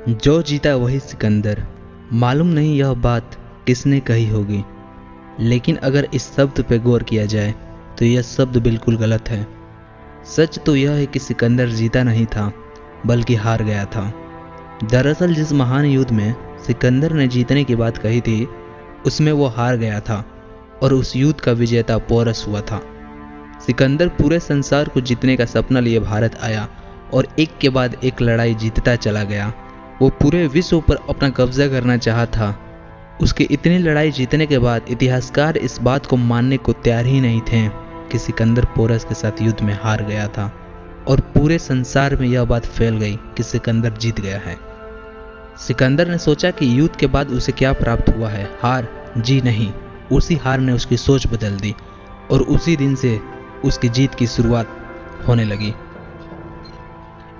जो जीता वही सिकंदर। मालूम नहीं यह बात किसने कही होगी, लेकिन अगर इस शब्द पे गौर किया जाए तो यह शब्द बिल्कुल गलत है। सच तो यह है कि सिकंदर जीता नहीं था, बल्कि हार गया था। दरअसल जिस महान युद्ध में सिकंदर ने जीतने की बात कही थी, उसमें वो हार गया था और उस युद्ध का विजेता पोरस हुआ था। सिकंदर पूरे संसार को जीतने का सपना लिए भारत आया और एक के बाद एक लड़ाई जीतता चला गया। वो पूरे विश्व पर अपना कब्जा करना चाहा था। उसकी इतनी लड़ाई जीतने के बाद इतिहासकार इस बात को मानने को तैयार ही नहीं थे कि सिकंदर पोरस के साथ युद्ध में हार गया था, और पूरे संसार में यह बात फैल गई कि सिकंदर जीत गया है। सिकंदर ने सोचा कि युद्ध के बाद उसे क्या प्राप्त हुआ है, हार? जी नहीं, उसी हार ने उसकी सोच बदल दी और उसी दिन से उसकी जीत की शुरुआत होने लगी।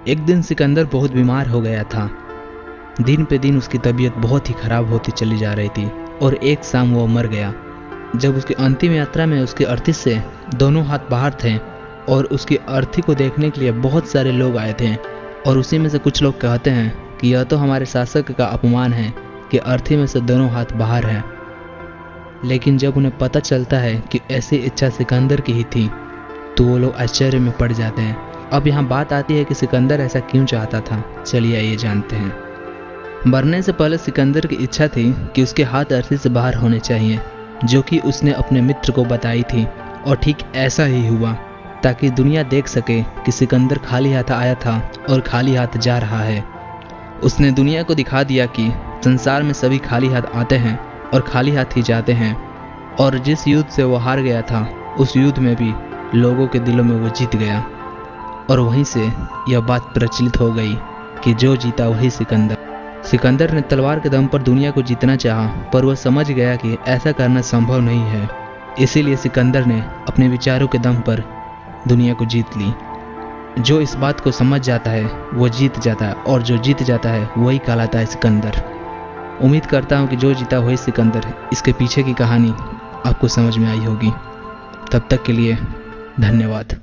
एक दिन सिकंदर बहुत बीमार हो गया था। दिन पे दिन उसकी तबीयत बहुत ही खराब होती चली जा रही थी और एक शाम वो मर गया। जब उसकी अंतिम यात्रा में उसके अर्थी से दोनों हाथ बाहर थे और उसकी अर्थी को देखने के लिए बहुत सारे लोग आए थे, और उसी में से कुछ लोग कहते हैं कि यह तो हमारे शासक का अपमान है कि अर्थी में से दोनों हाथ बाहर हैं। लेकिन जब उन्हें पता चलता है कि ऐसी इच्छा सिकंदर की ही थी, तो वो लोग आश्चर्य में पड़ जाते हैं। अब यहाँ बात आती है कि सिकंदर ऐसा क्यों चाहता था। चलिए आइए जानते हैं। मरने से पहले सिकंदर की इच्छा थी कि उसके हाथ अर्थी से बाहर होने चाहिए, जो कि उसने अपने मित्र को बताई थी, और ठीक ऐसा ही हुआ, ताकि दुनिया देख सके कि सिकंदर खाली हाथ आया था और खाली हाथ जा रहा है। उसने दुनिया को दिखा दिया कि संसार में सभी खाली हाथ आते हैं और खाली हाथ ही जाते हैं, और जिस युद्ध से वो हार गया था, उस युद्ध में भी लोगों के दिलों में वो जीत गया। और वहीं से यह बात प्रचलित हो गई कि जो जीता वही सिकंदर। सिकंदर ने तलवार के दम पर दुनिया को जीतना चाहा, पर वह समझ गया कि ऐसा करना संभव नहीं है। इसीलिए सिकंदर ने अपने विचारों के दम पर दुनिया को जीत ली। जो इस बात को समझ जाता है वो जीत जाता है, और जो जीत जाता है वही कहलाता है सिकंदर। उम्मीद करता हूँ कि जो जीता वही सिकंदर है। इसके पीछे की कहानी आपको समझ में आई होगी। तब तक के लिए धन्यवाद।